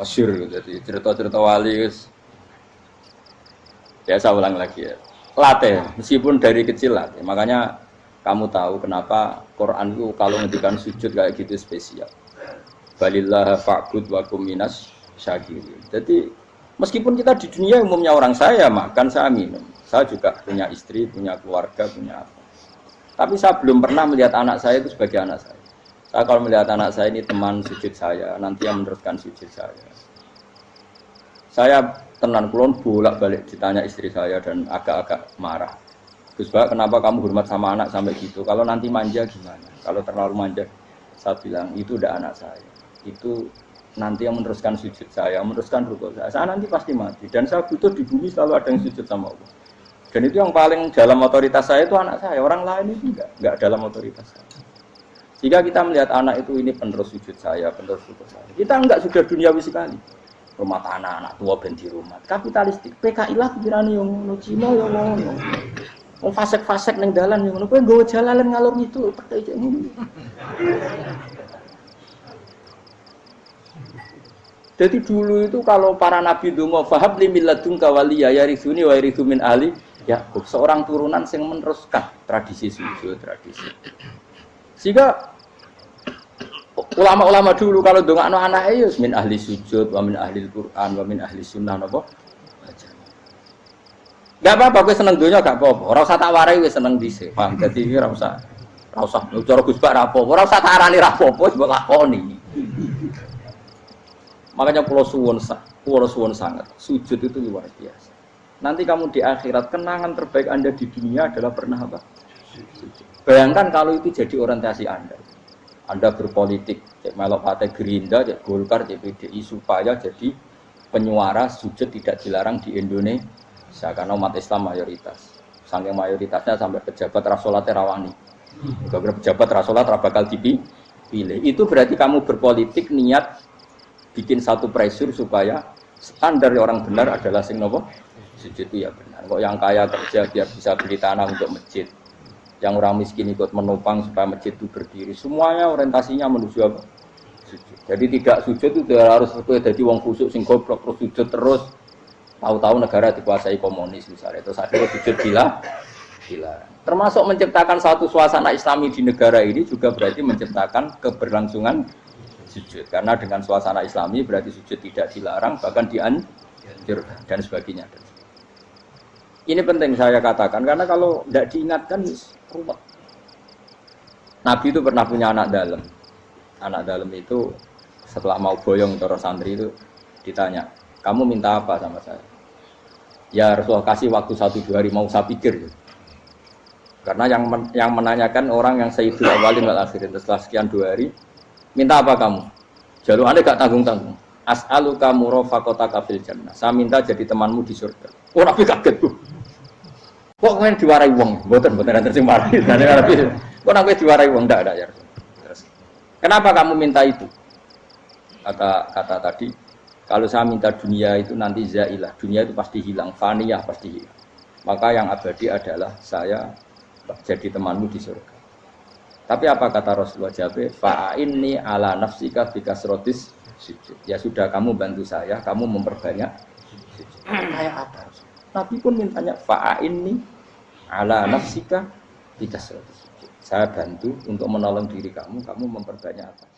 masyhur jadi cerita-cerita wali ya saya ulang lagi ya. Latih, meskipun dari kecil latih. Makanya kamu tahu kenapa Quran itu kalau ngendikan sujud kayak gitu spesial. Balillah fa'bud wa kum minas syakirin. Jadi meskipun kita di dunia umumnya orang saya makan, saya minum. Saya juga punya istri, punya keluarga, punya apa. Tapi saya belum pernah melihat anak saya itu sebagai anak saya. Saya kalau melihat anak saya ini teman sujud saya, nanti yang meneruskan sujud saya. Saya tenan kulon bolak-balik ditanya istri saya dan agak-agak marah. Gus Pak, kenapa kamu hormat sama anak sampai gitu? Kalau nanti manja gimana? Kalau terlalu manja, saya bilang itu udah anak saya. Itu nanti yang meneruskan sujud saya, meneruskan rukuk saya. Saya nanti pasti mati dan saya butuh di bumi selalu ada yang sujud sama Allah. Dan itu yang paling dalam otoritas saya itu anak saya. Orang lain itu enggak dalam otoritas saya. Jika kita melihat anak itu ini penerus sujud saya, penerus rukuk saya. Kita enggak sudah duniawi sekali. Rumah tanah, anak tua ben di rumah. Kapitalistik. PKI lah pikirane yang ngono, Cina yang ngono. Wong fasek-fasek ning dalan yang ngono, kowe nggawa jalalan ngalor itu percaya ngono. Jadi dulu itu kalau para nabi donga fahab li milladun kawaliya yarithuni wa yarithu min ali Yakub, seorang turunan yang meneruskan tradisi sujud, tradisi. Sehingga ulama-ulama dulu kalau dongakno anake ya min ahli sujud, wa min ahli Quran, wa min ahli sunnah napa? Enggak apa-apa kowe seneng donya gak apa-apa. Ora usah tak warai wis seneng dhisik. Paham? Dadi iki ora usah cara Gus Bak ra apa-apa. Ora usah tak arani ra apa-apa wis mbok lakoni. Makanya pulau suwon sangat. Sujud itu luar biasa. Nanti kamu di akhirat kenangan terbaik Anda di dunia adalah pernah apa? Sujud. Bayangkan kalau itu jadi orientasi Anda. Anda berpolitik, cek melok partai Gerindra, cek Golkar, cek PDI supaya jadi penyuara sujud tidak dilarang di Indonesia karena umat Islam mayoritas. Saking mayoritasnya sampai pejabat rasolat rawani. Beberapa pejabat rasolat bakal dipilih. Itu berarti kamu berpolitik niat bikin satu pressure supaya standar orang benar adalah sing nopo sujud itu ya benar. Kok yang kaya kerja biar bisa beli tanah untuk masjid. Yang orang miskin ikut menopang supaya masjid itu berdiri. Semuanya orientasinya menuju apa? Sujud. Jadi tidak sujud itu harus jadi wong khusuk sing goblok terus sujud terus. Tahu-tahu negara dikuasai komunis misalnya. Terus akhirnya sujud gila. Termasuk menciptakan satu suasana Islami di negara ini juga berarti menciptakan keberlangsungan sujud. Karena dengan suasana Islami berarti sujud tidak dilarang bahkan dianjurkan dan sebagainya. Ini penting saya katakan karena kalau tidak diingatkan ruwet. Nabi itu pernah punya anak dalam. Anak dalam itu setelah mau boyong cara santri itu ditanya, kamu minta apa sama saya? Ya Rasulullah kasih waktu 1-2 hari mau saya pikir. Karena yang menanyakan orang yang Sayyidul Awwalin wal Akhirin setelah sekian 2 hari, minta apa kamu? Jalur Anda gak tanggung-tanggung. As'aluka murafaqataka fil jannah. Saya minta jadi temanmu di surga. Oh Nabi kaget tuh. Kok kalian diwarai wong? Mboten nanti sing mari. Kok Nabi diwarai wong ndak ya. Terus, kenapa kamu minta itu? Kata tadi, kalau saya minta dunia itu nanti zailah. Dunia itu pasti hilang, faniyah pasti hilang. Maka yang abadi adalah saya jadi temanmu di surga. Tapi apa kata Rasulullah jawab? Fa'inni ala nafsika bikasrotis sujud. Ya sudah kamu bantu saya, kamu memperbanyak sujud. Kayak apa? Nabi pun mintanya fa'inni ala nafsika bikasrotis sujud. Saya bantu untuk menolong diri kamu memperbanyak apa?